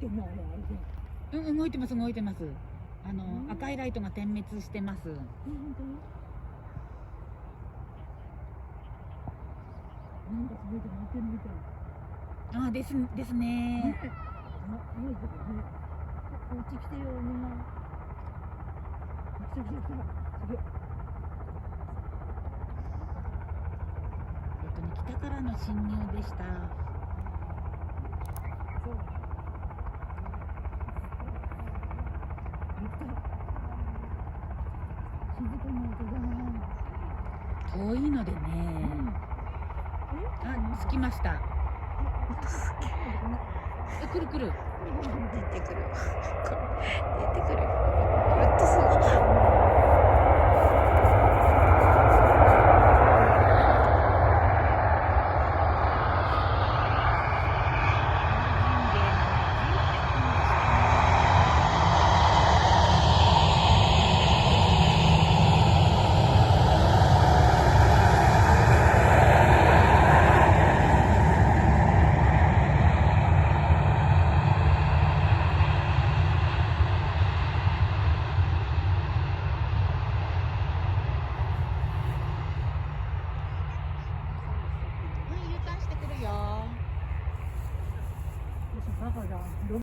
てんのあれで。動いてます、動いてます。赤いライトが点滅してます。本当に。なんかすごいと思ってるみたい。ですね。ねえ、見えてるね。こっち来てよ、みんな。来た来た来た。すげえ。北からの侵入でした。そう。静かな音だな。遠いのでね。着きました。来る来る。出てくる。出てくる。うっとすぎ。